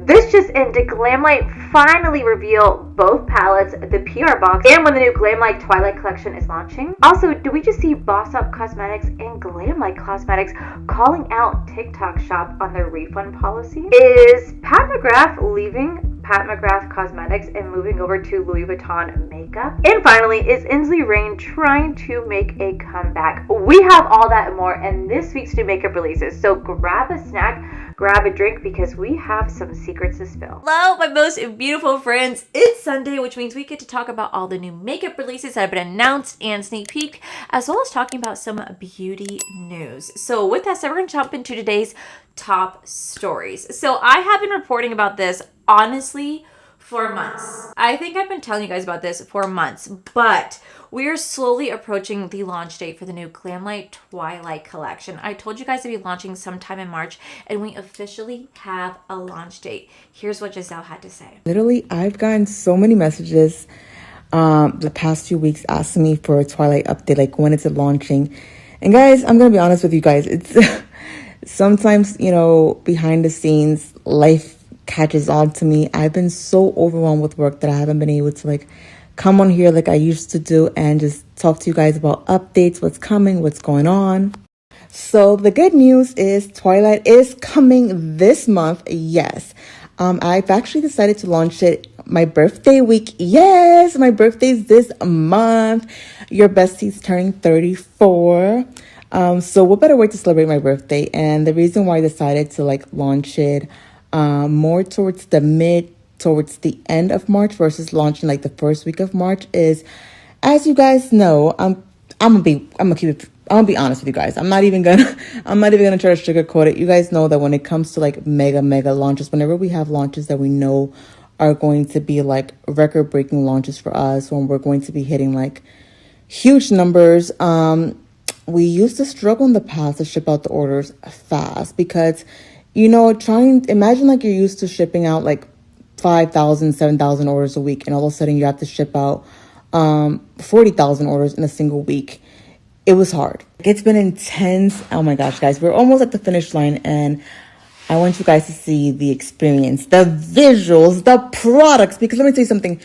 This just in, did Glamlite finally reveal both palettes, the PR box, and when the new Glamlite Twilight collection is launching? Also, do we just see Boss Up Cosmetics and Glamlite Cosmetics calling out TikTok Shop on their refund policy? Is Pat McGrath leaving Pat McGrath Cosmetics and moving over to Louis Vuitton makeup? And finally, is Ensleigh Rain trying to make a comeback? We have all that and more in this week's new makeup releases, so grab a snack, grab a drink, because we have some secrets to spill. Hello, my most beautiful friends. It's Sunday, which means we get to talk about all the new makeup releases that have been announced and sneak peek, as well as talking about some beauty news. So with that said, we're going to jump into today's top stories. So I have been reporting about this, honestly, for months. I think I've been telling you guys about this for months, but we are slowly approaching the launch date for the new Glamlite Twilight collection. I told you guys to be launching sometime in March, and we officially have a launch date. Here's what Giselle had to say. Literally, I've gotten so many messages the past few weeks asking me for a Twilight update, like when is it launching? And guys, I'm going to be honest with you guys. It's sometimes, you know, behind the scenes, life catches on to me. I've been so overwhelmed with work that I haven't been able to like come on here like I used to do and just talk to you guys about updates, what's coming, what's going on. So the good news is Twilight is coming this month. Yes. I've actually decided to launch it my birthday week. Yes, my birthday's this month. Your bestie's turning 34. So what better way to celebrate my birthday? And the reason why I decided to like launch it more towards the end of March versus launching like the first week of March is, as you guys know, I'm gonna be honest with you guys. I'm not even gonna try to sugarcoat it. You guys know that when it comes to like mega launches, whenever we have launches that we know are going to be like record breaking launches for us, when we're going to be hitting like huge numbers, we used to struggle in the past to ship out the orders fast because, you know, imagine like you're used to shipping out like 5,000, 7,000 orders a week, and all of a sudden you have to ship out 40,000 orders in a single week. It was hard. It's been intense. Oh my gosh, guys, we're almost at the finish line, and I want you guys to see the experience, the visuals, the products, because let me tell you something,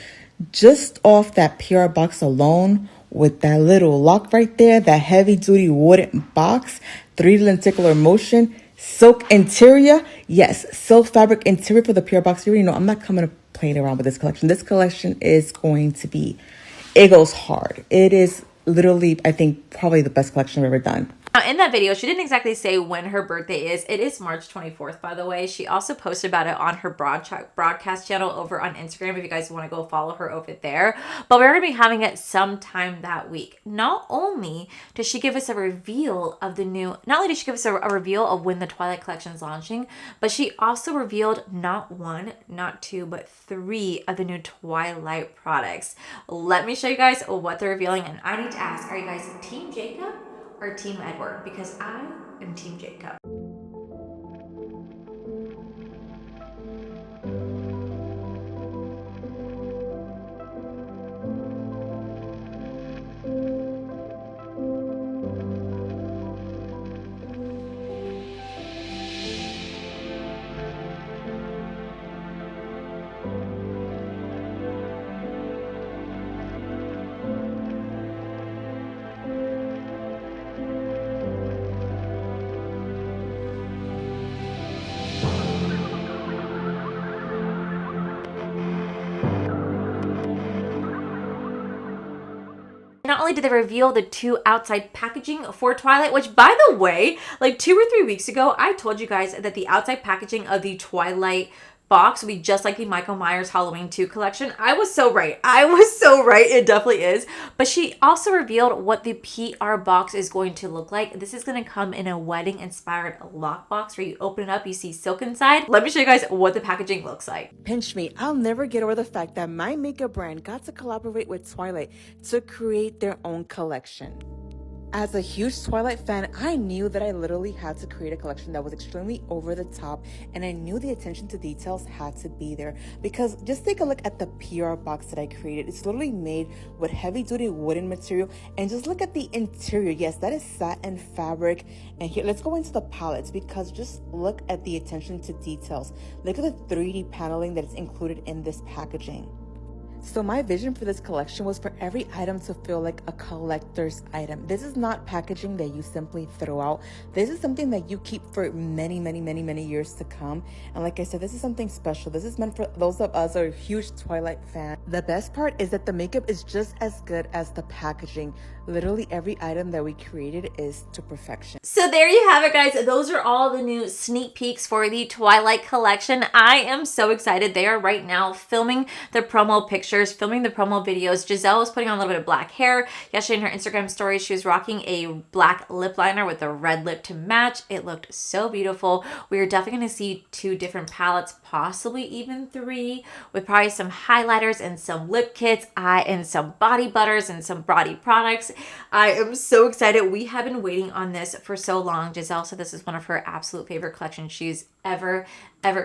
just off that PR box alone, with that little lock right there, that heavy duty wooden box, 3D lenticular motion, silk interior. Yes, silk fabric interior for the PR box. You already know I'm not coming to playing around with this collection. This collection is going to be, it goes hard. It is literally, I think, probably the best collection I've ever done. Now, in that video, she didn't exactly say when her birthday is. It is March 24th, by the way. She also posted about it on her broadcast channel over on Instagram if you guys want to go follow her over there. But we're going to be having it sometime that week. Not only does she give us a reveal of the new, not only did she give us a reveal of when the Twilight collection is launching, but she also revealed not one, not two, but 3 of the new Twilight products. Let me show you guys what they're revealing. And I need to ask, are you guys Team Jacob or Team Edward? Because I am Team Jacob. Not only did they reveal the 2 outside packaging for Twilight, which, by the way, like 2 or 3 weeks ago, I told you guys that the outside packaging of the Twilight box would be just like the Michael Myers Halloween 2 collection. I was so right. It definitely is. But she also revealed what the PR box is going to look like. This is going to come in a wedding inspired lockbox where you open it up, you see silk inside. Let me show you guys what the packaging looks like. Pinch me. I'll never get over the fact that my makeup brand got to collaborate with Twilight to create their own collection. As a huge Twilight fan, I knew that I literally had to create a collection that was extremely over the top, and I knew the attention to details had to be there, because just take a look at the PR box that I created. It's literally made with heavy duty wooden material, and just look at the interior. Yes, that is satin fabric. And here, let's go into the palettes, because just look at the attention to details. Look at the 3D paneling that is included in this packaging. So my vision for this collection was for every item to feel like a collector's item. This is not packaging that you simply throw out. This is something that you keep for many, many, many, many years to come. And like I said, this is something special. This is meant for those of us who are huge Twilight fans. The best part is that the makeup is just as good as the packaging. Literally every item that we created is to perfection. So there you have it, guys. Those are all the new sneak peeks for the Twilight collection. I am so excited. They are right now filming the promo pictures, filming the promo videos. Giselle was putting on a little bit of black hair. Yesterday in her Instagram story, she was rocking a black lip liner with a red lip to match. It looked so beautiful. We are definitely going to see 2 different palettes, possibly even 3, with probably some highlighters and some lip kits, and some body butters and some body products. I am so excited. We have been waiting on this for so long. Giselle said this is one of her absolute favorite collections she's ever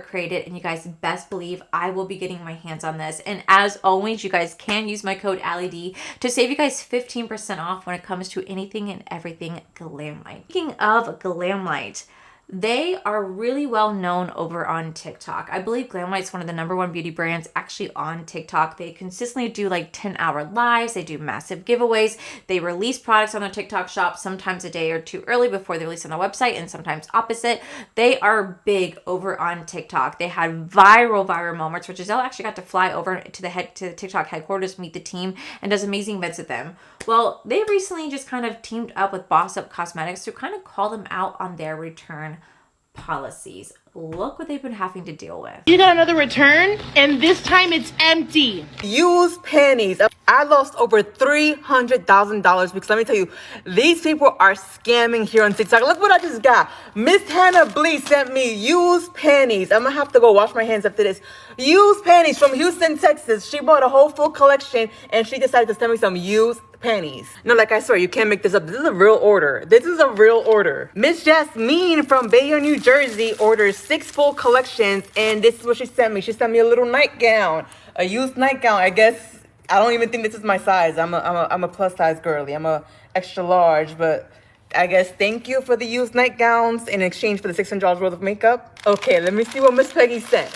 created, and you guys best believe I will be getting my hands on this. And as always, you guys can use my code AllieD to save you guys 15% off when it comes to anything and everything Glamlite. Speaking of Glamlite, they are really well known over on TikTok. I believe Glamlite's one of the #1 beauty brands actually on TikTok. They consistently do like 10-hour lives. They do massive giveaways. They release products on their TikTok shop sometimes a day or 2 early before they release on the website, and sometimes opposite. They are big over on TikTok. They had viral moments, which Giselle actually got to fly over to the TikTok headquarters, meet the team, and does amazing events with them. Well, they recently just kind of teamed up with Boss Up Cosmetics to kind of call them out on their return policies. Look what they've been having to deal with. You got another return, and this time it's empty. Used panties. I lost over $300,000 because let me tell you, these people are scamming here on TikTok. Look what I just got. Miss Hannah Blee sent me used panties. I'm gonna have to go wash my hands after this. Used panties from Houston, Texas. She bought a whole full collection and she decided to send me some used panties. No, like I swear, you can't make this up. This is a real order. This is a real order. Miss Jasmine from Bayonne, New Jersey orders 6 full collections, and this is what she sent me. She sent me a little nightgown, a used nightgown. I guess I don't even think this is my size. I'm a plus size girly. I'm a extra large, but I guess thank you for the used nightgowns in exchange for the $600 worth of makeup. Okay, let me see what Miss Peggy sent.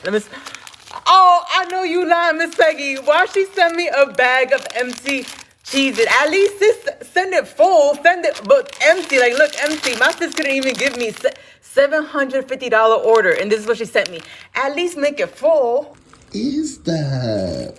Oh, I know you lying, Miss Peggy. Why she send me a bag of empty cheeses? At least send it full, send it, but empty. Like, look, empty. My sis couldn't even give me $750 order, and this is what she sent me. At least make it full. Is that?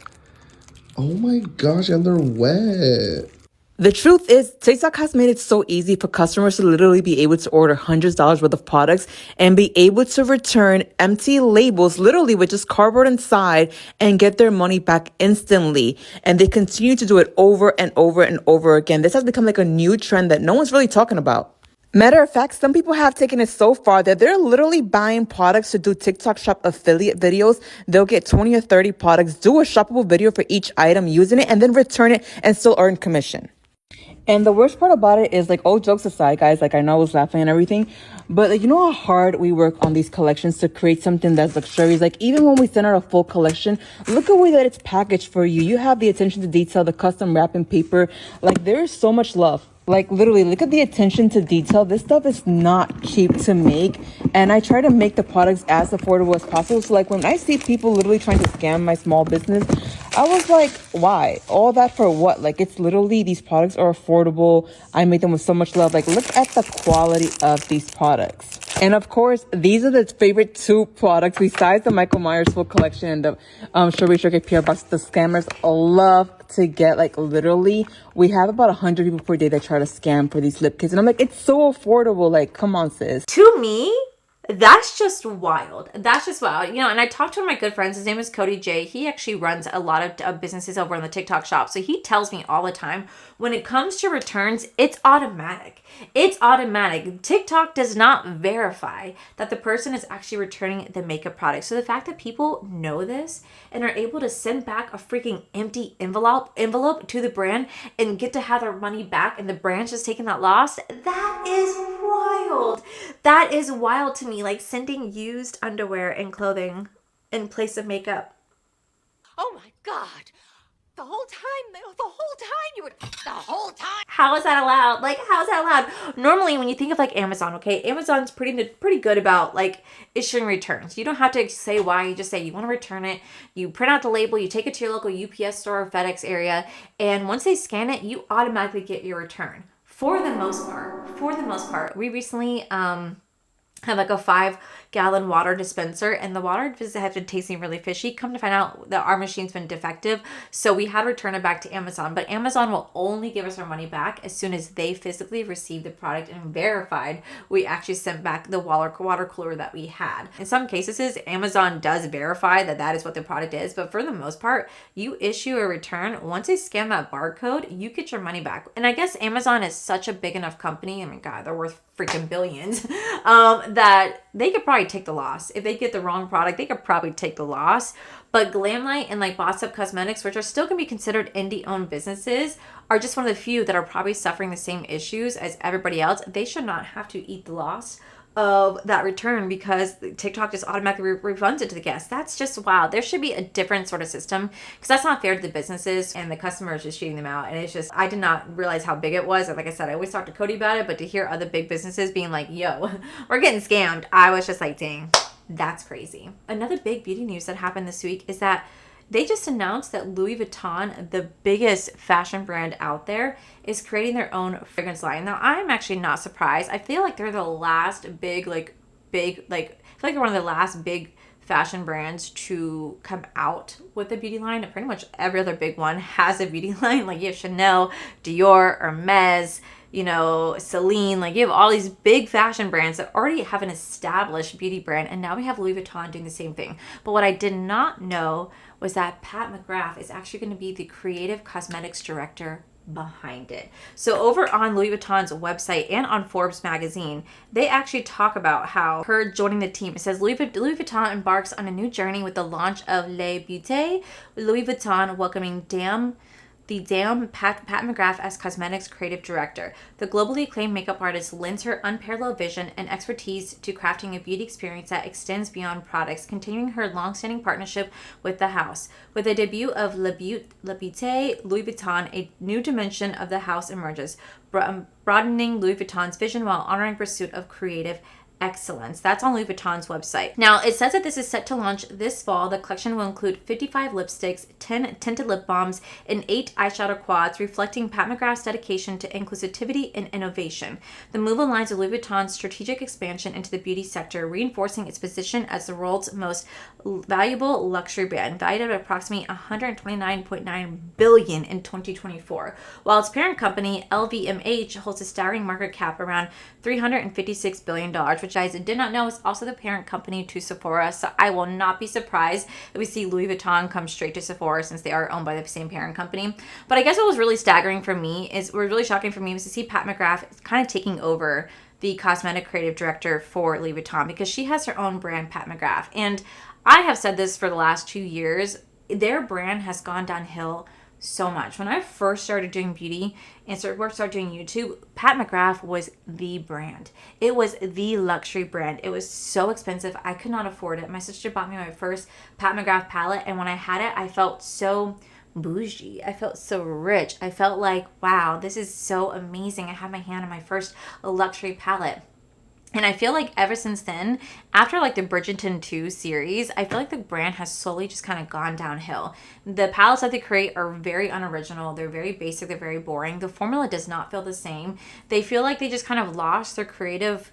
Oh my gosh, and they're wet. The truth is, TikTok has made it so easy for customers to literally be able to order hundreds of dollars worth of products and be able to return empty labels, literally with just cardboard inside, and get their money back instantly. And they continue to do it over and over and over again. This has become like a new trend that no one's really talking about. Matter of fact, some people have taken it so far that they're literally buying products to do TikTok shop affiliate videos. They'll get 20 or 30 products, do a shoppable video for each item using it, and then return it and still earn commission. And the worst part about it is, like, all jokes aside, guys, like, I know I was laughing and everything, but like, you know how hard we work on these collections to create something that's luxurious. Like, even when we send out a full collection, look at the way that it's packaged for you. You have the attention to detail, the custom wrapping paper. Like, there is so much love. Like, literally, look at the attention to detail. This stuff is not cheap to make. And I try to make the products as affordable as possible. So, like, when I see people literally trying to scam my small business, I was like, why? All that for what? Like, it's literally, these products are affordable. I make them with so much love. Like, look at the quality of these products. And of course, these are the favorite 2 products besides the Michael Myers full collection and the Strawberry Shortcake PR box. The scammers love to get. Like, literally, we have about 100 people per day that try to scam for these lip kits. And I'm like, it's so affordable. Like, come on, sis. To me, That's just wild. That's just wild. And I talked to one of my good friends. His name is Cody J. He actually runs a lot of businesses over on the TikTok shop. So he tells me all the time, when it comes to returns, it's automatic. It's automatic. TikTok does not verify that the person is actually returning the makeup product. So the fact that people know this and are able to send back a freaking empty envelope to the brand and get to have their money back, and the brand's just taking that loss, that is wild. That is wild to me. Like sending used underwear and clothing in place of makeup. Oh my God. The whole time How is that allowed? Like, how is that allowed? Normally, when you think of like Amazon, okay, Amazon's pretty good about like issuing returns. You don't have to say why. You just say you want to return it. You print out the label. You take it to your local UPS store or FedEx area, and once they scan it, you automatically get your return. For the most part, we recently have like a 5-gallon water dispenser, and the water has been tasting really fishy. Come to find out that our machine's been defective, so we had to return it back to Amazon. But Amazon will only give us our money back as soon as they physically receive the product and verified we actually sent back the water cooler that we had. In some cases, Amazon does verify that is what the product is, but for the most part, you issue a return. Once they scan that barcode, you get your money back. And I guess Amazon is such a big enough company. I mean, God, they're worth freaking billions, that they could probably take the loss. If they get the wrong product, they could probably take the loss. But Glamlite and like Boss Up Cosmetics, which are still going to be considered indie-owned businesses, are just one of the few that are probably suffering the same issues as everybody else. They should not have to eat the loss of that return because TikTok just automatically refunds it to the guests. That's just wild. There should be a different sort of system because that's not fair to the businesses and the customers just cheating them out. And it's just, I did not realize how big it was. And like I said, I always talk to Cody about it, but to hear other big businesses being like, yo, we're getting scammed, I was just like, dang, that's crazy. Another big beauty news that happened this week is that they just announced that Louis Vuitton, the biggest fashion brand out there, is creating their own fragrance line. Now, I'm actually not surprised. I feel like they're the last big, I feel like they're one of the last big fashion brands to come out with a beauty line. And pretty much every other big one has a beauty line. Like you have Chanel, Dior, Hermes, Celine. Like you have all these big fashion brands that already have an established beauty brand. And now we have Louis Vuitton doing the same thing. But what I did not know was that Pat McGrath is actually going to be the creative cosmetics director behind it. So over on Louis Vuitton's website and on Forbes magazine, they actually talk about how her joining the team. It says Louis Vuitton embarks on a new journey with the launch of Le Beauté. Louis Vuitton welcoming Pat McGrath as cosmetics creative director. The globally acclaimed makeup artist lends her unparalleled vision and expertise to crafting a beauty experience that extends beyond products, continuing her long-standing partnership with the house. With the debut of Le Beauté, Louis Vuitton, a new dimension of the house emerges, broadening Louis Vuitton's vision while honoring pursuit of creative excellence. That's on Louis Vuitton's website. Now, it says that this is set to launch this fall. The collection will include 55 lipsticks, 10 tinted lip balms, and 8 eyeshadow quads, reflecting Pat McGrath's dedication to inclusivity and innovation. The move aligns with Louis Vuitton's strategic expansion into the beauty sector, reinforcing its position as the world's most valuable luxury brand, valued at approximately $129.9 billion in 2024, while its parent company, LVMH, holds a staggering market cap around $356 billion, which I did not know is also the parent company to Sephora. So I will not be surprised if we see Louis Vuitton come straight to Sephora since they are owned by the same parent company. But I guess what was really shocking for me was to see Pat McGrath kind of taking over the cosmetic creative director for Louis Vuitton because she has her own brand, Pat McGrath. And I have said this for the last 2 years, their brand has gone downhill so much. When I first started doing beauty and started doing YouTube, Pat McGrath was the brand. It was the luxury brand. It was so expensive. I could not afford it. My sister bought me my first Pat McGrath palette, and when I had it, I felt so bougie. I felt so rich. I felt like, wow, this is so amazing. I had my hand on my first luxury palette. And I feel like ever since then, after like the Bridgerton 2 series, I feel like the brand has slowly just kind of gone downhill. The palettes that they create are very unoriginal. They're very basic. They're very boring. The formula does not feel the same. They feel like they just kind of lost their creative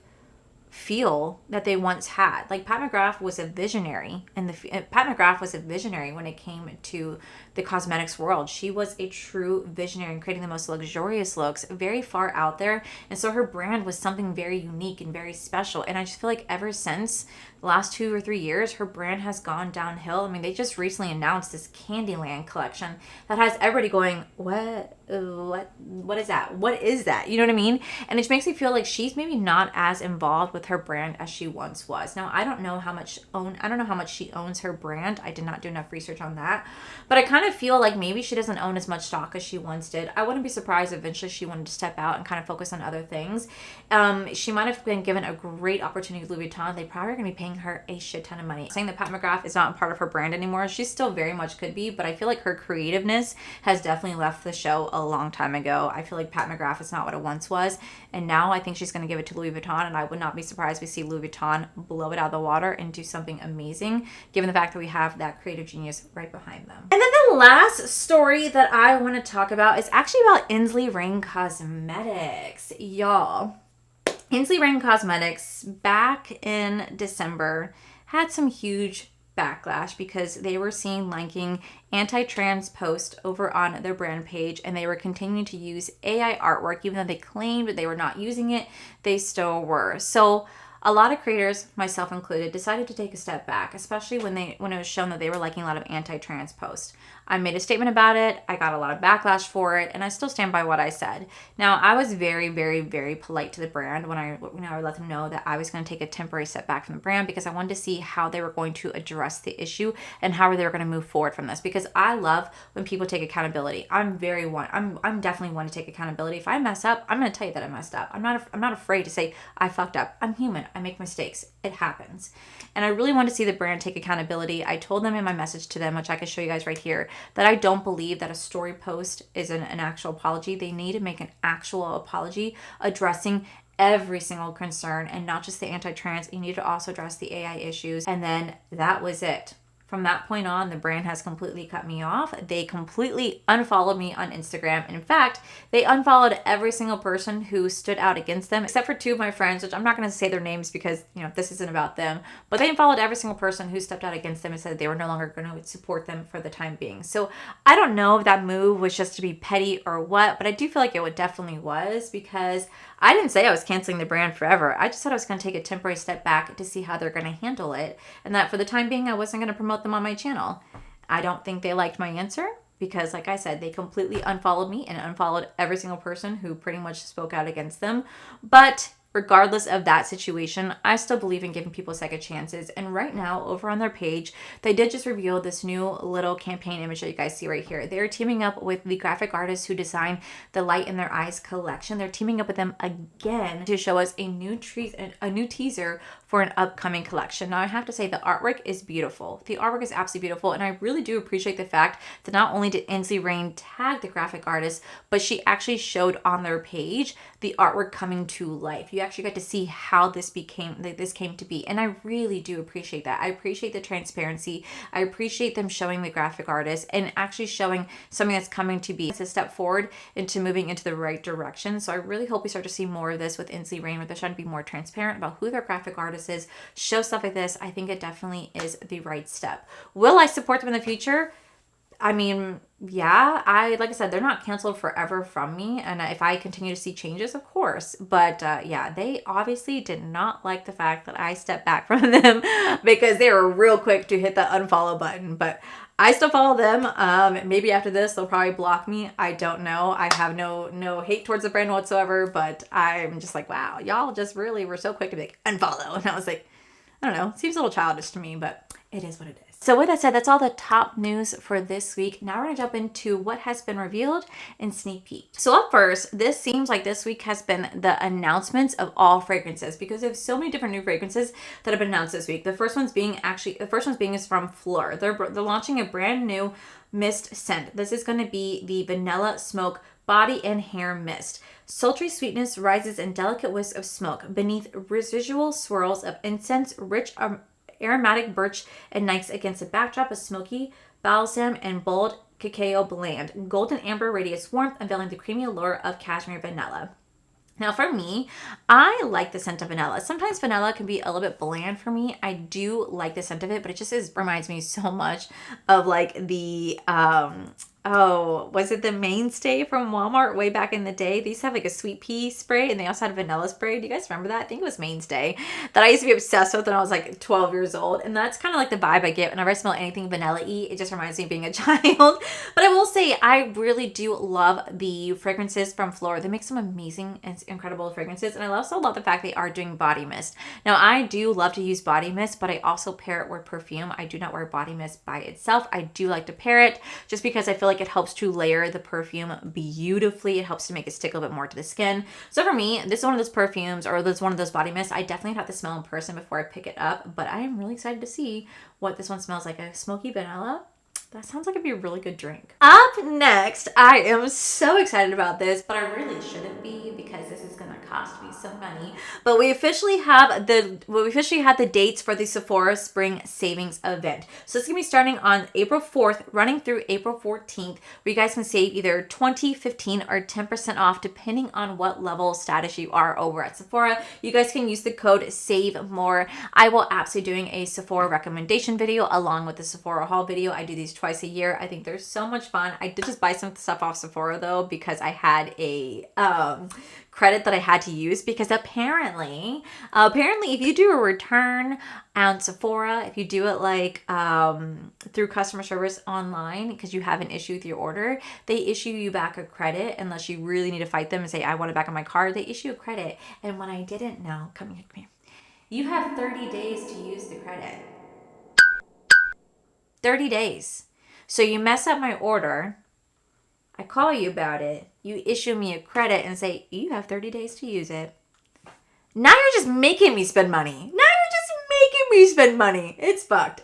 feel that they once had. Like Pat McGrath was a visionary, and Pat McGrath was a visionary when it came to the cosmetics world. She was a true visionary in creating the most luxurious looks, very far out there. And so her brand was something very unique and very special. And I just feel like ever since the last 2 or 3 years, her brand has gone downhill. I mean, they just recently announced this Candyland collection that has everybody going, what is that? What is that? You know what I mean? And it just makes me feel like she's maybe not as involved with her brand as she once was. Now, I don't know how much she owns her brand. I did not do enough research on that. But I kind of feel like maybe she doesn't own as much stock as she once did. I wouldn't be surprised if eventually she wanted to step out and kind of focus on other things. She might have been given a great opportunity with Louis Vuitton. They probably are going to be paying her a shit ton of money. Saying that Pat McGrath is not part of her brand anymore, she still very much could be, but I feel like her creativeness has definitely left the show a long time ago. I feel like Pat McGrath is not what it once was, and now I think she's going to give it to Louis Vuitton, and I would not be surprised if we see Louis Vuitton blow it out of the water and do something amazing, given the fact that we have that creative genius right behind them. And then the last story that I want to talk about is actually about Ensleigh Rain Cosmetics. Y'all, Ensleigh Rain Cosmetics back in December had some huge backlash because they were seen liking anti-trans posts over on their brand page, and they were continuing to use AI artwork. Even though they claimed that they were not using it, they still were. So a lot of creators, myself included, decided to take a step back, especially when it was shown that they were liking a lot of anti-trans posts. I made a statement about it. I got a lot of backlash for it, and I still stand by what I said. Now, I was very, very, very polite to the brand when I let them know that I was going to take a temporary step back from the brand because I wanted to see how they were going to address the issue and how they were going to move forward from this. Because I love when people take accountability. I'm definitely one to take accountability. If I mess up, I'm going to tell you that I messed up. I'm not afraid to say I fucked up. I'm human. I make mistakes. It happens. And I really want to see the brand take accountability. I told them in my message to them, which I can show you guys right here, that I don't believe that a story post is an actual apology. They need to make an actual apology addressing every single concern and not just the anti-trans. You need to also address the AI issues. And then that was it. From that point on, the brand has completely cut me off. They completely unfollowed me on Instagram. In fact, they unfollowed every single person who stood out against them, except for 2 of my friends, which I'm not going to say their names because, this isn't about them. But they unfollowed every single person who stepped out against them and said they were no longer going to support them for the time being. So I don't know if that move was just to be petty or what, but I do feel like it definitely was, because I didn't say I was canceling the brand forever. I just said I was going to take a temporary step back to see how they're going to handle it, and that for the time being, I wasn't going to promote them on my channel. I don't think they liked my answer because, like I said, they completely unfollowed me and unfollowed every single person who pretty much spoke out against them. But regardless of that situation, I still believe in giving people second chances. And right now, over on their page, they did just reveal this new little campaign image that you guys see right here. They're teaming up with the graphic artists who designed the Light in Their Eyes collection. They're teaming up with them again to show us a new teaser for an upcoming collection. Now, I have to say the artwork is beautiful. The artwork is absolutely beautiful, and I really do appreciate the fact that not only did Ensleigh Rain tag the graphic artist, but she actually showed on their page the artwork coming to life. You actually got to see how this came to be, and I really do appreciate that. I appreciate the transparency. I appreciate them showing the graphic artist and actually showing something that's coming to be. It's a step forward into moving into the right direction. So I really hope we start to see more of this with Ensleigh Rain, where they're trying to be more transparent about who their graphic artist is, show stuff like this. I think it definitely is the right step. Will I support them in the future? I mean, yeah, like I said, they're not canceled forever from me. And if I continue to see changes, of course. But yeah, they obviously did not like the fact that I stepped back from them because they were real quick to hit the unfollow button. But I still follow them. Maybe after this, they'll probably block me. I don't know. I have no hate towards the brand whatsoever. But I'm just like, wow, y'all just really were so quick to be like, unfollow. And I was like, I don't know. It seems a little childish to me, but it is what it is. So with that said, that's all the top news for this week. Now we're going to jump into what has been revealed and sneak peek. So up first, this seems like this week has been the announcements of all fragrances, because there's so many different new fragrances that have been announced this week. The first one's being is from Fleur. They're launching a brand new mist scent. This is going to be the Vanilla Smoke Body and Hair Mist. Sultry sweetness rises in delicate wisps of smoke beneath residual swirls of incense, rich aromatic birch ignites against a backdrop of smoky balsam and bold cacao blend. Golden amber radiates warmth, unveiling the creamy allure of cashmere vanilla. Now for me, I like the scent of vanilla. Sometimes vanilla can be a little bit bland for me. I do like the scent of it, but it just reminds me so much of like the oh, was it the Mainstay from Walmart way back in the day? They used to have like a sweet pea spray, and they also had a vanilla spray. Do you guys remember that? I think it was Mainstay that I used to be obsessed with when I was like 12 years old. And that's kind of like the vibe I get whenever I smell anything vanilla-y. It just reminds me of being a child. But I will say, I really do love the fragrances from Flora. They make some amazing and incredible fragrances. And I also love the fact they are doing body mist. Now, I do love to use body mist, but I also pair it with perfume. I do not wear body mist by itself. I do like to pair it just because I feel like it helps to layer the perfume beautifully. It helps to make it stick a little bit more to the skin. So for me, this is one of those perfumes, or this one of those body mists, I definitely have to smell in person before I pick it up. But I am really excited to see what this one smells like. A smoky vanilla. That sounds like it'd be a really good drink. Up next, I am so excited about this, but I really shouldn't be because this is gonna cost me some money. But we officially had the dates for the Sephora Spring Savings event. So it's gonna be starting on April 4th, running through April 14th, where you guys can save either 20, 15, or 10% off depending on what level status you are over at Sephora. You guys can use the code SAVE MORE. I will absolutely doing a Sephora recommendation video along with the Sephora haul video. I do these twice a year. I think they're so much fun. I did just buy some stuff off Sephora though because I had a credit that I had to use, because apparently if you do a return on Sephora, if you do it like through customer service online because you have an issue with your order, they issue you back a credit unless you really need to fight them and say, I want it back on my card. They issue a credit. And when I didn't know, come here. You have 30 days to use the credit. 30 days. So you mess up my order, I call you about it, you issue me a credit and say, you have 30 days to use it. Now you're just making me spend money. It's fucked.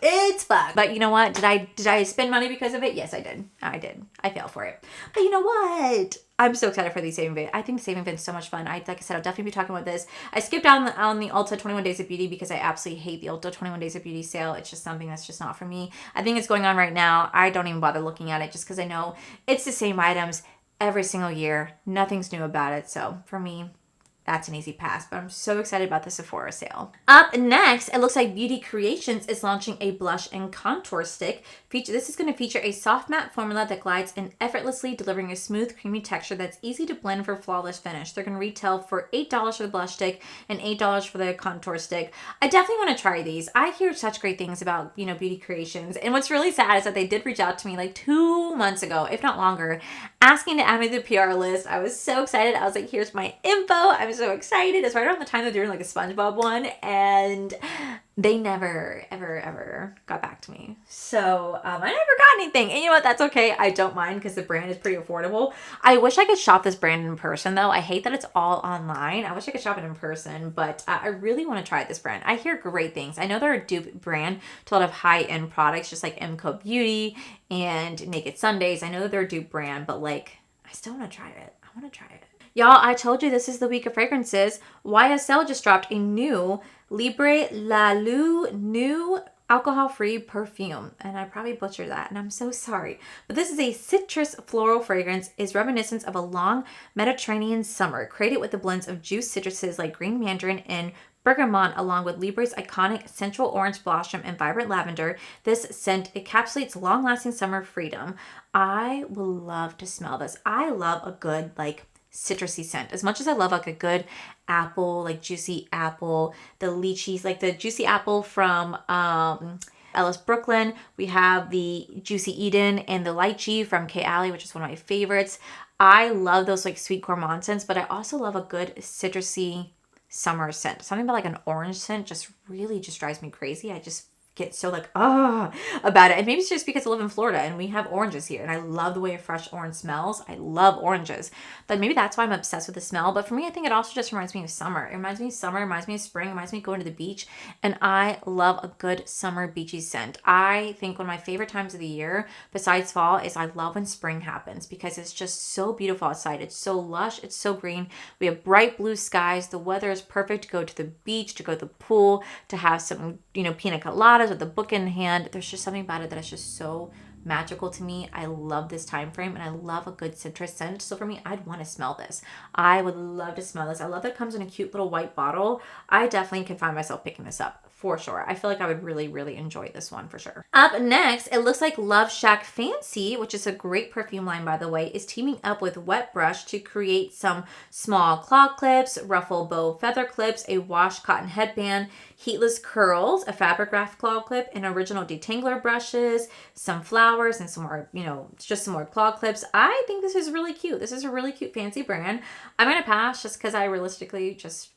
But you know what? Did I spend money because of it? Yes, I did. I fell for it. But you know what? I'm so excited for these saving events. I think the saving event is so much fun. Like I said, I'll definitely be talking about this. I skipped out on the Ulta 21 Days of Beauty because I absolutely hate the Ulta 21 Days of Beauty sale. It's just something that's just not for me. I think it's going on right now. I don't even bother looking at it just because I know it's the same items every single year. Nothing's new about it. So for me, that's an easy pass, but I'm so excited about the Sephora sale. Up next, it looks like Beauty Creations is launching a blush and contour stick. This is going to feature a soft matte formula that glides in effortlessly, delivering a smooth, creamy texture that's easy to blend for flawless finish. They're going to retail for $8 for the blush stick and $8 for the contour stick. I definitely want to try these. I hear such great things about, Beauty Creations. And what's really sad is that they did reach out to me like 2 months ago, if not longer, asking to add me to the PR list. I was so excited. I was like, here's my info. I'm so excited. It's right around the time they're doing like a SpongeBob one, and they never, ever got back to me. So I never got anything. And you know what? That's okay. I don't mind because the brand is pretty affordable. I wish I could shop this brand in person though. I hate that it's all online. I wish I could shop it in person, but I really want to try this brand. I hear great things. I know they're a dupe brand to a lot of high-end products, just like MCO Beauty and Naked Sundays. I know that they're a dupe brand, but like, I still want to try it. I want to try it. Y'all, I told you this is the week of fragrances. YSL just dropped a new Libre La Lou new alcohol-free perfume. And I probably butchered that, and I'm so sorry. But this is a citrus floral fragrance, is reminiscent of a long Mediterranean summer, created with the blends of juiced citruses like green mandarin and bergamot, along with Libre's iconic central orange blossom and vibrant lavender. This scent encapsulates long-lasting summer freedom. I will love to smell this. I love a good, citrusy scent. As much as I love like a good apple, like juicy apple, the lychees, like the juicy apple from Ellis Brooklyn. We have the Juicy Eden and the lychee from K. Allie, which is one of my favorites. I love those like sweet gourmand scents, but I also love a good citrusy summer scent. Something about like an orange scent just really just drives me crazy. I just get so about it. And maybe it's just because I live in Florida and we have oranges here and I love the way a fresh orange smells. I love oranges. But maybe that's why I'm obsessed with the smell. But for me, I think it also just reminds me of summer. It reminds me of summer, reminds me of spring, reminds me of going to the beach. And I love a good summer beachy scent. I think one of my favorite times of the year, besides fall, is I love when spring happens because it's just so beautiful outside. It's so lush. It's so green. We have bright blue skies. The weather is perfect to go to the beach, to go to the pool, to have some, pina coladas with a book in hand. There's just something about it that is just so magical to me. I love this time frame, and I love a good citrus scent. So for me, I'd want to smell this. I would love to smell this. I love that it comes in a cute little white bottle. I definitely can find myself picking this up for sure. I feel like I would really, really enjoy this one for sure. Up next, it looks like Love Shack Fancy, which is a great perfume line, by the way, is teaming up with Wet Brush to create some small claw clips, ruffle bow feather clips, a wash cotton headband, heatless curls, a fabric wrap claw clip, and original detangler brushes, some flowers, and some more, just some more claw clips. I think this is really cute. This is a really cute fancy brand. I'm going to pass just because I realistically just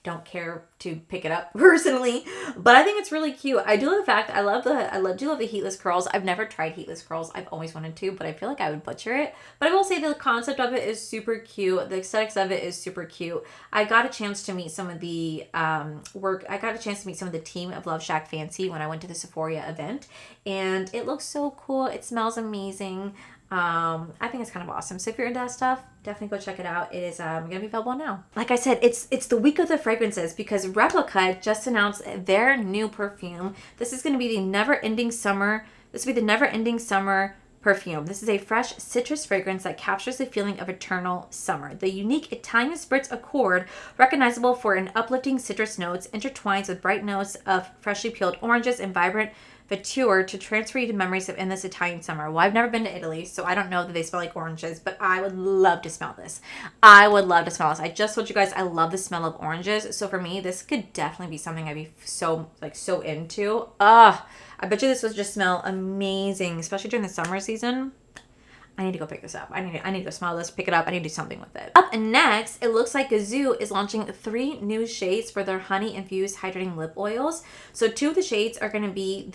don't care to pick it up personally, but I think it's really cute. I do love the fact that I do love the heatless curls. I've never tried heatless curls. I've always wanted to, but I feel like I would butcher it. But I will say the concept of it is super cute. The aesthetics of it is super cute. I got a chance to meet some of the team of Love Shack Fancy when I went to the Sephora event, and it looks so cool. It smells amazing. I think it's kind of awesome. So if you're into that stuff, definitely go check it out. It is gonna be available now. Like I said, it's the week of the fragrances because Replica just announced their new perfume. This is gonna be the Never Ending Summer. This will be the Never Ending Summer perfume. This is a fresh citrus fragrance that captures the feeling of eternal summer. The unique Italian Spritz Accord, recognizable for an uplifting citrus notes, intertwines with bright notes of freshly peeled oranges and vibrant Vuitton to transfer you to memories of endless Italian summer. Well, I've never been to Italy, so I don't know that they smell like oranges, but I would love to smell this. I would love to smell this. I just told you guys I love the smell of oranges, so for me, this could definitely be something I'd be so into. I bet you this would just smell amazing, especially during the summer season. I need to go pick this up. I need to go smell this, pick it up. I need to do something with it. Up next, it looks like Gazoo is launching 3 new shades for their honey-infused hydrating lip oils. So 2 of the shades are going to be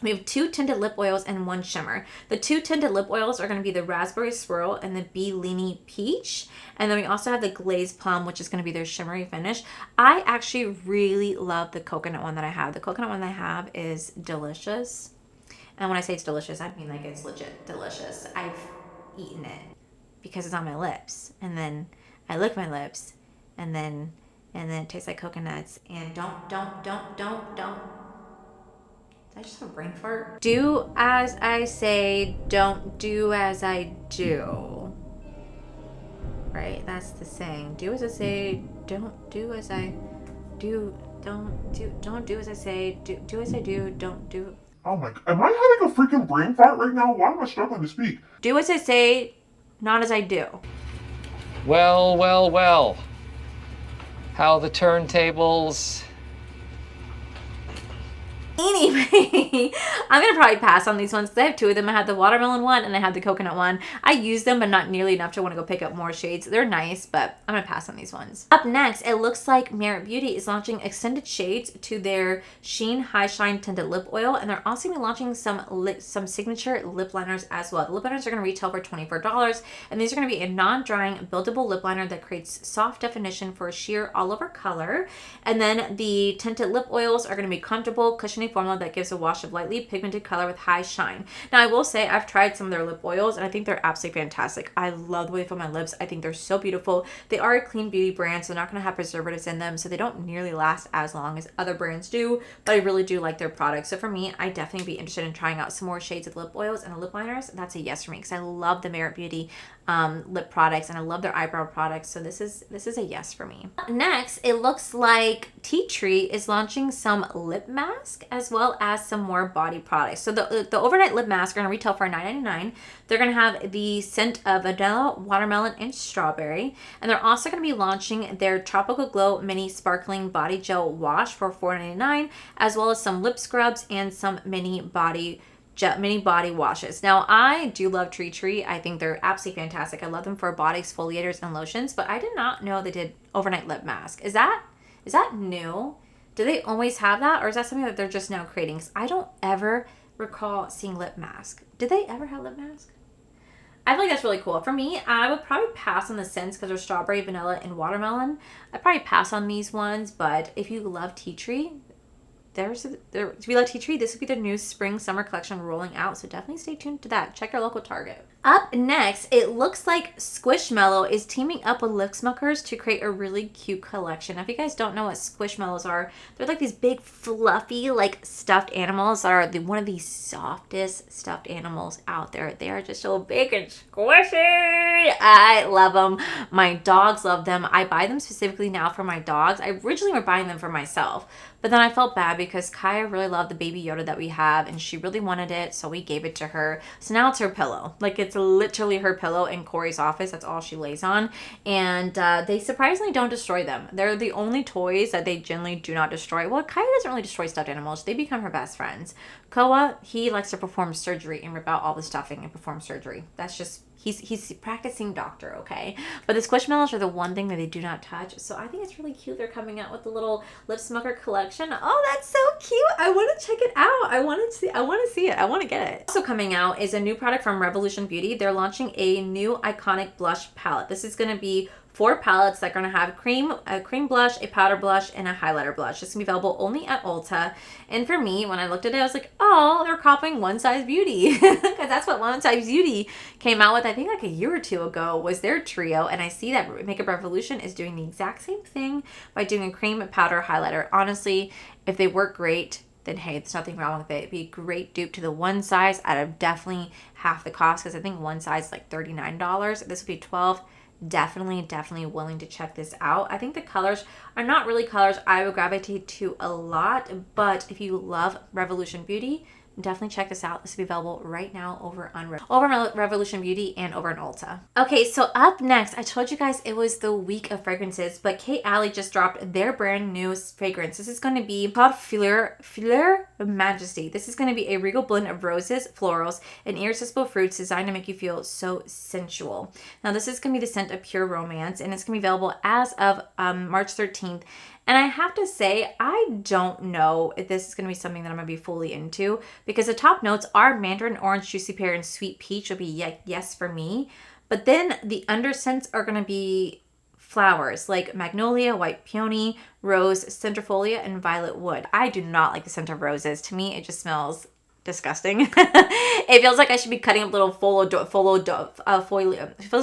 we have 2 tinted lip oils and 1 shimmer. The 2 tinted lip oils are going to be the Raspberry Swirl and the Bee Leany Peach. And then we also have the Glazed Plum, which is going to be their shimmery finish. I actually really love the coconut one that I have. The coconut one that I have is delicious. And when I say it's delicious, I mean like it's legit delicious. I've eaten it because it's on my lips. And then I lick my lips and then it tastes like coconuts. And don't. Did I just have a brain fart? Do as I say, don't do as I do. Right? That's the saying. Do as I say, don't do as I do. Don't do as I say, do as I do, don't do. Oh my, am I having a freaking brain fart right now? Why am I struggling to speak? Do as I say, not as I do. Well. How the turntables... Anyway, I'm going to probably pass on these ones because I have 2 of them. I have the watermelon one and I have the coconut one. I use them, but not nearly enough to want to go pick up more shades. They're nice, but I'm going to pass on these ones. Up next, it looks like Merit Beauty is launching extended shades to their Sheen High Shine Tinted Lip Oil, and they're also going to be launching some signature lip liners as well. The lip liners are going to retail for $24, and these are going to be a non-drying, buildable lip liner that creates soft definition for a sheer all-over color. And then the tinted lip oils are going to be comfortable, cushiony formula that gives a wash of lightly pigmented color with high shine. Now, I will say I've tried some of their lip oils and I think they're absolutely fantastic. I love the way they feel on my lips. I think they're so beautiful. They are a clean beauty brand, so they're not going to have preservatives in them, so they don't nearly last as long as other brands do, but I really do like their products. So for me, I definitely be interested in trying out some more shades of lip oils and lip liners. That's a yes for me because I love the Merit Beauty lip products and I love their eyebrow products, so this is a yes for me. Next, it looks like Tea Tree is launching some lip mask as well as some more body products. So the overnight lip mask are going to retail for $9.99. They're going to have the scent of vanilla, watermelon, and strawberry, and they're also going to be launching their Tropical Glow Mini Sparkling Body Gel Wash for $4.99, as well as some lip scrubs and some mini body washes. Now, I do love Tea Tree. I think they're absolutely fantastic. I love them for body exfoliators and lotions, but I did not know they did overnight lip mask. Is that new? Do they always have that, or is that something that they're just now creating? Because I don't ever recall seeing lip mask. Did they ever have lip mask? I feel like that's really cool. For me, I would probably pass on the scents because they're strawberry, vanilla, and watermelon. I'd probably pass on these ones, but if you love Tea Tree, if you love Tea Tree, this would be their new spring summer collection rolling out, so definitely stay tuned to that. Check your local Target. Up next, it looks like Squishmallow is teaming up with Lip Smokers to create a really cute collection. Now, if you guys don't know what Squishmallows are, they're like these big, fluffy, like stuffed animals that are one of the softest stuffed animals out there. They are just so big and squishy. I love them. My dogs love them. I buy them specifically now for my dogs. I originally were buying them for myself, but then I felt bad because Kaya really loved the Baby Yoda that we have, and she really wanted it, so we gave it to her. So now it's her pillow. Like, it's literally her pillow in Corey's office. That's all she lays on. And they surprisingly don't destroy them. They're the only toys that they generally do not destroy. Well, Kaya doesn't really destroy stuffed animals. They become her best friends. Koa, he likes to perform surgery and rip out all the stuffing and perform surgery. That's just... He's practicing doctor, okay? But the Squishmallows are the one thing that they do not touch. So I think it's really cute. They're coming out with the little Lip Smoker collection. Oh, that's so cute. I want to check it out. I want to see it. I want to get it. Also coming out is a new product from Revolution Beauty. They're launching a new iconic blush palette. This is going to be 4 palettes that are going to have a cream blush, a powder blush, and a highlighter blush. It's going to be available only at Ulta. And for me, when I looked at it, I was like, oh, they're copying One Size Beauty. Because that's what One Size Beauty came out with, I think like a year or two ago, was their trio. And I see that Makeup Revolution is doing the exact same thing by doing a cream, powder, highlighter. Honestly, if they work great, then hey, there's nothing wrong with it. It'd be a great dupe to the One Size out of definitely half the cost, because I think One Size is like $39. This would be $12. Definitely willing to check this out. I think the colors are not really colors I would gravitate to a lot, but if you love Revolution Beauty, definitely check this out. This will be available right now over on Revolution Beauty and over on Ulta. Okay, so up next, I told you guys it was the week of fragrances, but Kate Alley just dropped their brand new fragrance. This is going to be called Fleur Majesty. This is going to be a regal blend of roses, florals, and irresistible fruits designed to make you feel so sensual. Now, this is going to be the scent of pure romance, and it's going to be available as of March 13th. And I have to say, I don't know if this is going to be something that I'm going to be fully into, because the top notes are mandarin orange, juicy pear, and sweet peach will be yes for me. But then the underscents are going to be flowers like magnolia, white peony, rose, centrifolia, and violet wood. I do not like the scent of roses. To me, it just smells disgusting. It feels like I should be cutting up little it feels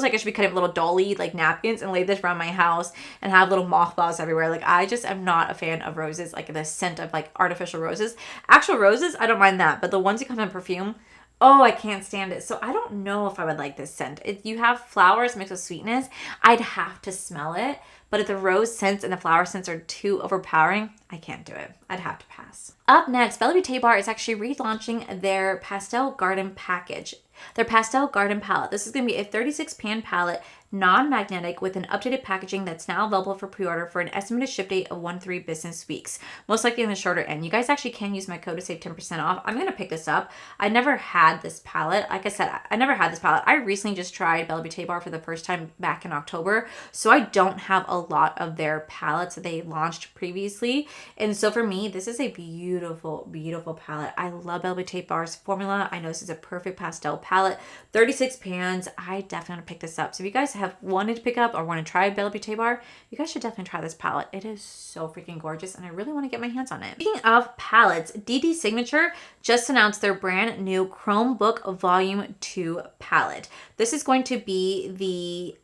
like I should be cutting up little dolly like napkins and lay this around my house and have little mothballs everywhere. Like, I just am not a fan of roses, like the scent of like artificial roses. Actual roses, I don't mind that, but the ones that come in perfume, oh, I can't stand it. So I don't know if I would like this scent. If you have flowers mixed with sweetness, I'd have to smell it. But if the rose scents and the flower scents are too overpowering, I can't do it. I'd have to pass. Up next, Bella Beauté Bar is actually relaunching their Pastel Garden package. Their Pastel Garden palette. This is going to be a 36-pan palette, non-magnetic, with an updated packaging that's now available for pre-order for an estimated ship date of 1-3 business weeks. Most likely in the shorter end. You guys actually can use my code to save 10% off. I'm going to pick this up. I never had this palette. Like I said, I never had this palette. I recently just tried Bella Beauté Bar for the first time back in October. So I don't have a lot of their palettes that they launched previously. And so for me, this is a beautiful, beautiful palette. I love Bella Beauté Bar's formula. I know this is a perfect pastel palette. 36 pans. I definitely pick this up. So if you guys have wanted to pick up or want to try Bella Beauté Bar, you guys should definitely try this palette. It is so freaking gorgeous, and I really want to get my hands on it. Speaking of palettes, DD Signature just announced their brand new Chromebook Volume 2 palette. This is going to be the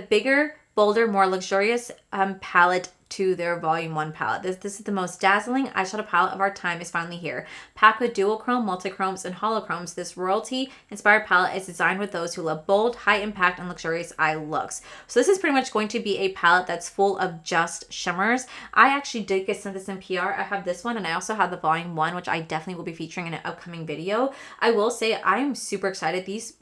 bigger, bolder, more luxurious palette to their Volume 1 palette. This is the most dazzling eyeshadow palette of our time is finally here. Packed with dual chrome, multi-chromes, and holochromes, this royalty-inspired palette is designed with those who love bold, high-impact, and luxurious eye looks. So this is pretty much going to be a palette that's full of just shimmers. I actually did get sent this in PR. I have this one, and I also have the Volume 1, which I definitely will be featuring in an upcoming video. I will say I am super excited. These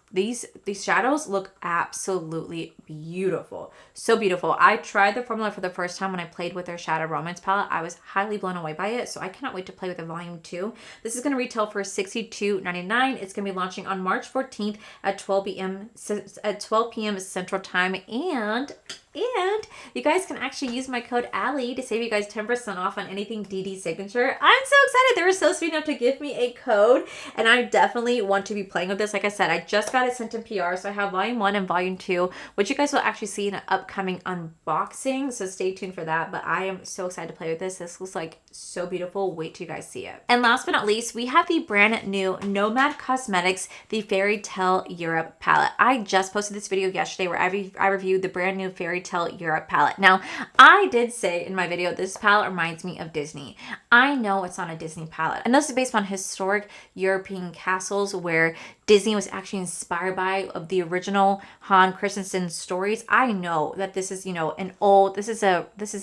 shadows look absolutely beautiful. So beautiful. I tried the formula for the first time when I played with their Shadow Romance palette. I was highly blown away by it, so I cannot wait to play with the Volume 2. This is going to retail for $62.99. It's going to be launching on March 14th at 12 p.m. Central Time, and And you guys can actually use my code Allie to save you guys 10% off on anything DD Signature. I'm so excited. They were so sweet enough to give me a code, and I definitely want to be playing with this. Like I said, I just got it sent in PR, so I have volume 1 and volume 2, which you guys will actually see in an upcoming unboxing, so stay tuned for that. But I am so excited to play with this. This looks like so beautiful. Wait till you guys see it. And last but not least, we have the brand new Nomad Cosmetics, the Fairy Tale Europe palette. I just posted this video yesterday where I reviewed the brand new Fairy Tale Europe palette. Now, I did say in my video, this palette reminds me of Disney. I know it's not a Disney palette, and this is based on historic European castles where Disney was actually inspired by of the original Hans Christensen stories. I know that this is, you know, this is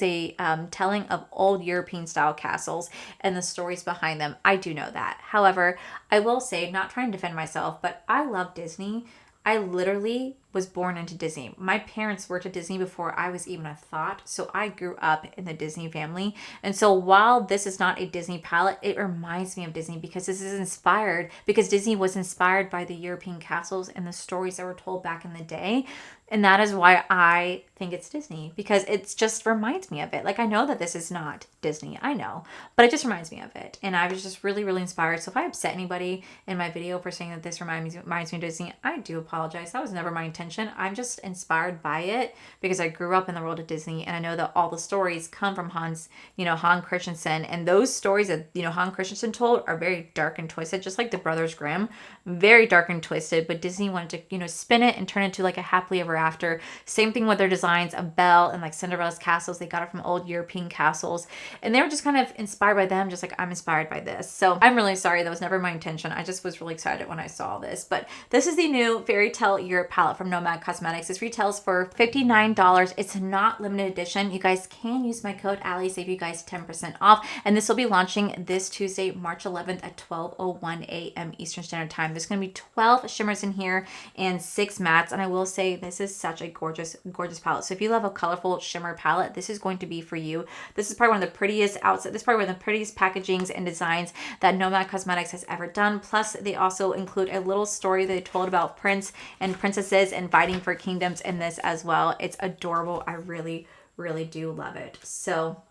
a telling of old European style castles and the stories behind them. I do know that. However, I will say, not trying to defend myself, but I love Disney. I literally was born into Disney. My parents worked at Disney before I was even a thought, so I grew up in the Disney family. And so while this is not a Disney palette, it reminds me of Disney because Disney was inspired by the European castles and the stories that were told back in the day. And that is why I think it's Disney, because it just reminds me of it. Like, I know that this is not Disney, I know, but it just reminds me of it. And I was just really, really inspired. So if I upset anybody in my video for saying that this reminds me of Disney, I do apologize. That was never my intention. I'm just inspired by it because I grew up in the world of Disney, and I know that all the stories come from Hans Christensen, and those stories that, Hans Christensen told are very dark and twisted, just like the Brothers Grimm, very dark and twisted, but Disney wanted to, spin it and turn it into like a happily ever after. Same thing with their designs of Belle and like Cinderella's castles. They got it from old European castles, and they were just kind of inspired by them, just like I'm inspired by this. So I'm really sorry. That was never my intention. I just was really excited when I saw this. But this is the new Fairy Tale Europe palette from Nomad Cosmetics. This retails for $59. It's not limited edition. You guys can use my code Allie, save you guys 10% off. And this will be launching this Tuesday, March 11th at 12:01 a.m. Eastern Standard Time. There's going to be 12 shimmers in here and 6 mattes. And I will say this is such a gorgeous, gorgeous palette. So if you love a colorful shimmer palette, this is going to be for you. This is probably one of the prettiest outside. This is probably one of the prettiest packagings and designs that Nomad Cosmetics has ever done. Plus, they also include a little story they told about prince and princesses and fighting for kingdoms in this as well. It's adorable. I really, really do love it. So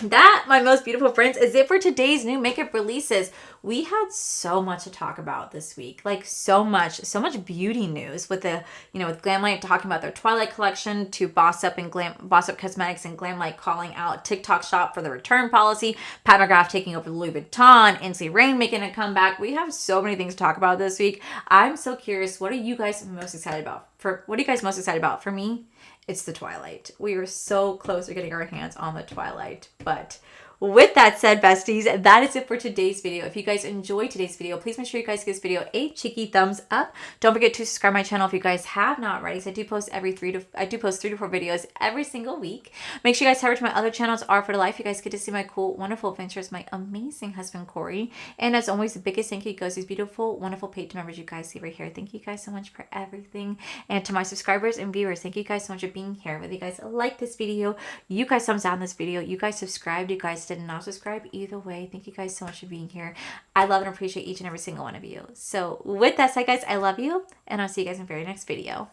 that, my most beautiful friends, is it for today's new makeup releases. We had so much to talk about this week, like so much beauty news with the, with Glamlite talking about their Twilight collection, to Boss Up Cosmetics and Glamlite calling out TikTok shop for the return policy, Pat McGrath taking over Louis Vuitton, Ensleigh Rain making a comeback. We have so many things to talk about this week. I'm so curious. What are you guys most excited about? For me, it's the Twilight. We are so close to getting our hands on the Twilight. But with that said, besties, that is it for today's video. If you guys enjoyed today's video, please make sure you guys give this video a cheeky thumbs up. Don't forget to subscribe to my channel if you guys have not already. So I do post 3 to 4 videos every single week. Make sure you guys head over to my other channels, R for Life. You guys get to see my cool, wonderful adventures, my amazing husband Corey. And as always, the biggest thank you goes to these beautiful, wonderful paid members you guys see right here. Thank you guys so much for everything. And to my subscribers and viewers, thank you guys so much for being here. Whether you guys like this video, you guys thumbs down this video, you guys subscribed, you guys did not subscribe, either way, thank you guys so much for being here. I love and appreciate each and every single one of you. So with that said, guys, I love you, and I'll see you guys in the very next video.